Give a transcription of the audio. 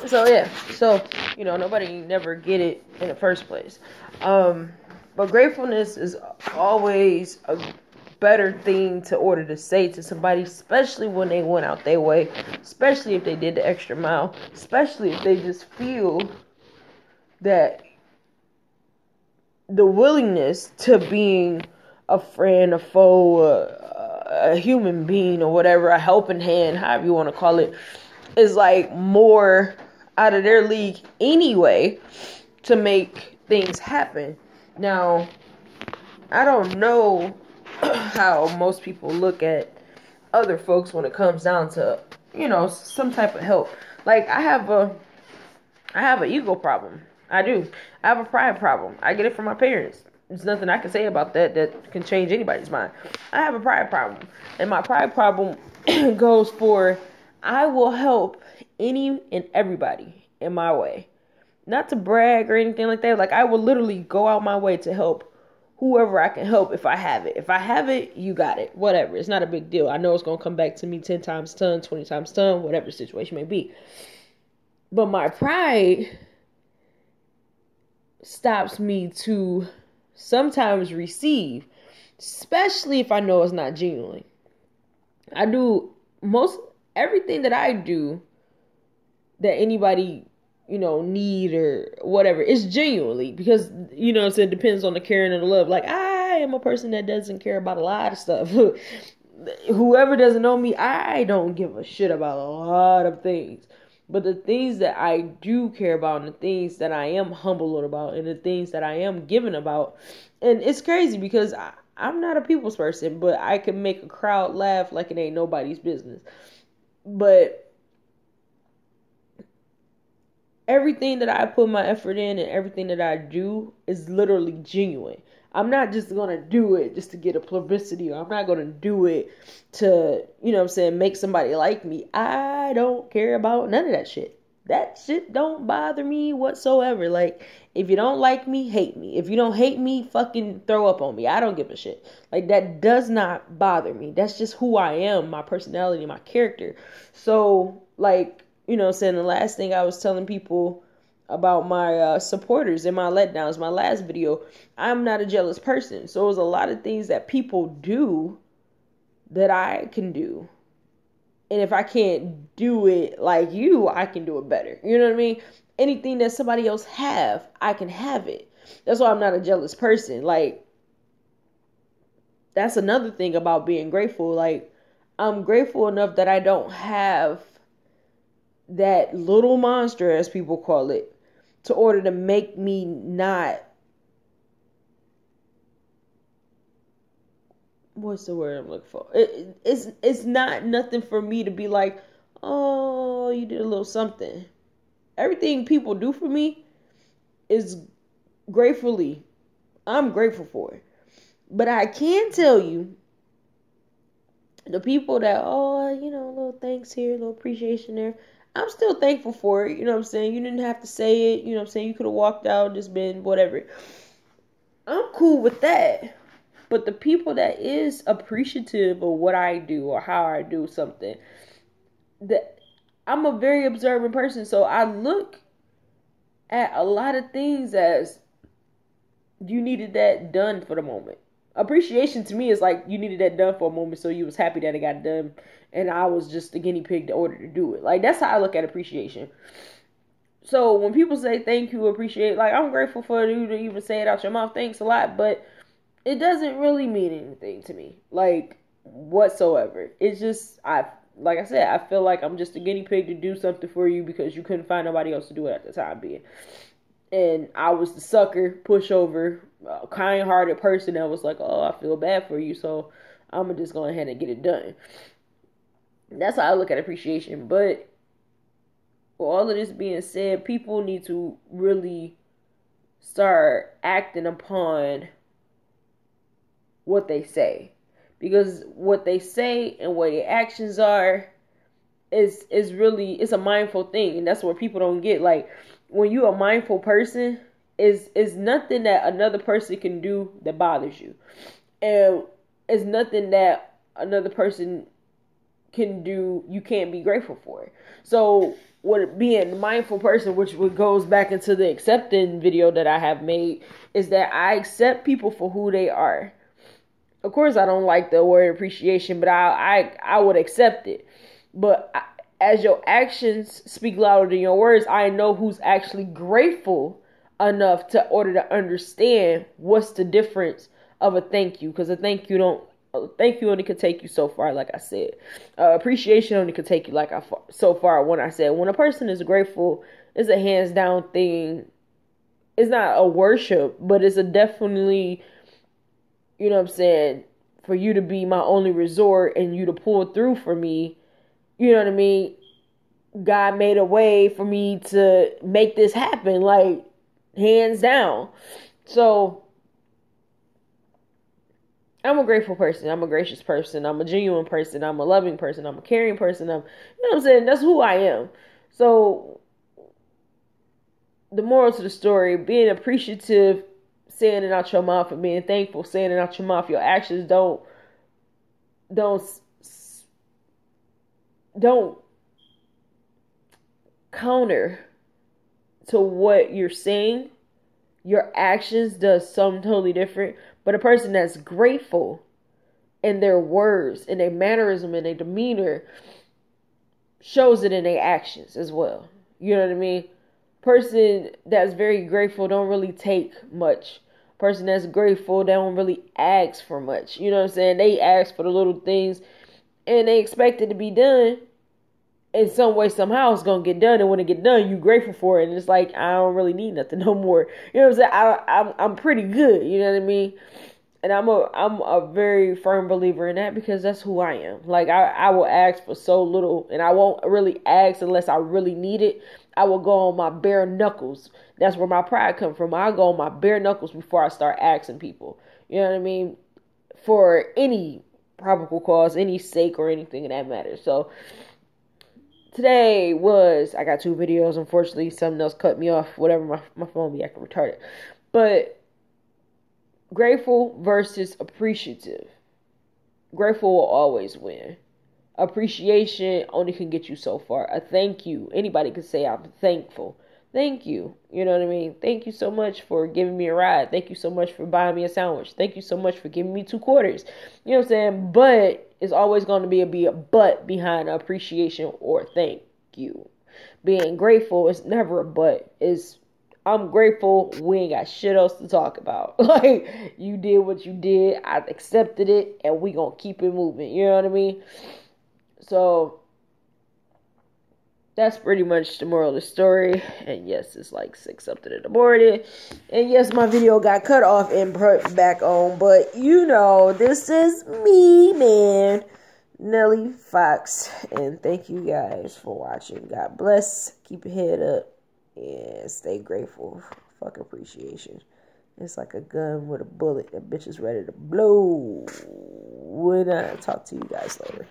So yeah, so nobody never get it in the first place. But gratefulness is always a better thing to order to say to somebody, especially when they went out their way, especially if they did the extra mile, especially if they just feel that the willingness to being a friend, a foe, a human being, or whatever, a helping hand, however you want to call it, is like more out of their league anyway to make things happen. Now, I don't know how most people look at other folks when it comes down to, some type of help. Like I have an ego problem. I do. I have a pride problem. I get it from my parents. There's nothing I can say about that can change anybody's mind. I have a pride problem. And my pride problem goes for I will help any and everybody in my way. Not to brag or anything like that. Like I will literally go out my way to help whoever I can help if I have it. If I have it, you got it. Whatever. It's not a big deal. I know it's going to come back to me 10 times ton, 20 times ton, whatever the situation may be. But my pride stops me to sometimes receive, especially if I know it's not genuine. I do most everything that I do that anybody, need or whatever, it's genuinely because, it depends on the caring and the love. Like I am a person that doesn't care about a lot of stuff. Whoever doesn't know me, I don't give a shit about a lot of things. But the things that I do care about and the things that I am humble about and the things that I am giving about. And it's crazy because I'm not a people's person, but I can make a crowd laugh like it ain't nobody's business. But everything that I put my effort in and everything that I do is literally genuine. I'm not just going to do it just to get a publicity, or I'm not going to do it to, make somebody like me. I don't care about none of that shit. That shit don't bother me whatsoever. Like, if you don't like me, hate me. If you don't hate me, fucking throw up on me. I don't give a shit. Like, that does not bother me. That's just who I am, my personality, my character. So, like, the last thing I was telling people about my supporters and my letdowns, my last video, I'm not a jealous person. So it was a lot of things that people do that I can do. And if I can't do it like you, I can do it better. You know what I mean? Anything that somebody else have, I can have it. That's why I'm not a jealous person. Like, that's another thing about being grateful. Like, I'm grateful enough that I don't have that little monster, as people call it, to order to make me not, what's the word I'm looking for? It's not nothing for me to be like, oh, you did a little something. Everything people do for me is gratefully. I'm grateful for it. But I can tell you, the people that, a little thanks here, a little appreciation there, I'm still thankful for it. You know what I'm saying? You didn't have to say it. You know what I'm saying? You could have walked out, just been whatever. I'm cool with that. But the people that is appreciative of what I do or how I do something, that I'm a very observant person. So I look at a lot of things as you needed that done for the moment. Appreciation to me is like you needed that done for a moment, so you was happy that it got done, and I was just the guinea pig to order to do it. Like, that's how I look at appreciation. So when people say thank you, appreciate, like, I'm grateful for you to even say it out your mouth, thanks a lot, but it doesn't really mean anything to me, like, whatsoever. It's just, like I said, I feel like I'm just a guinea pig to do something for you because you couldn't find nobody else to do it at the time being. And I was the sucker, pushover, kind-hearted person that was like, oh, I feel bad for you, so I'm going to just go ahead and get it done. That's how I look at appreciation. But with all of this being said, people need to really start acting upon what they say. Because what they say and what their actions are is really, it's a mindful thing. And that's what people don't get. Like, when you a mindful person, is nothing that another person can do that bothers you. And it's nothing that another person can do you can't be grateful for. So what being a mindful person, which goes back into the accepting video that I have made, is that I accept people for who they are. Of course, I don't like the word appreciation, but I would accept it. But as your actions speak louder than your words, I know who's actually grateful enough to order to understand what's the difference of a thank you. Because a thank you only could take you so far, like I said. Appreciation only could take you so far. When I said, when a person is grateful, it's a hands down thing. It's not a worship, but it's a definitely, you know what I'm saying, for you to be my only resort and you to pull through for me. You know what I mean? God made a way for me to make this happen, like, hands down. So I'm a grateful person. I'm a gracious person. I'm a genuine person. I'm a loving person. I'm a caring person. You know what I'm saying? That's who I am. So the moral to the story, being appreciative, saying it out your mouth, and being thankful, saying it out your mouth. Your actions don't counter to what you're saying. Your actions does something totally different. But a person that's grateful in their words, in their mannerism, in their demeanor, shows it in their actions as well. You know what I mean? Person that's very grateful don't really take much. Person that's grateful, they don't really ask for much. You know what I'm saying? They ask for the little things and they expect it to be done. In some way, somehow, it's gonna get done, and when it get done, you grateful for it, and it's like, I don't really need nothing no more. You know what I'm saying? I'm pretty good. You know what I mean? And I'm a very firm believer in that, because that's who I am. Like, I will ask for so little, and I won't really ask unless I really need it. I will go on my bare knuckles. That's where my pride comes from. I go on my bare knuckles before I start asking people. You know what I mean? For any probable cause, any sake, or anything of that matter. So today I got 2 videos. Unfortunately, something else cut me off. Whatever, my phone be acting retarded. But grateful versus appreciative. Grateful will always win. Appreciation only can get you so far. A thank you. Anybody could say, I'm thankful. Thank you. You know what I mean? Thank you so much for giving me a ride. Thank you so much for buying me a sandwich. Thank you so much for giving me 2 quarters. You know what I'm saying? But it's always going to be a but behind appreciation or thank you. Being grateful is never a but. I'm grateful. We ain't got shit else to talk about. Like, you did what you did. I accepted it, and we gonna keep it moving. You know what I mean? So that's pretty much the moral of the story. And yes, it's like 6 something in the morning. And yes, my video got cut off and put back on. But you know, this is me, man, Nelly Fox. And thank you guys for watching. God bless. Keep your head up. And stay grateful. Fuck appreciation. It's like a gun with a bullet. That bitch is ready to blow. When I talk to you guys later.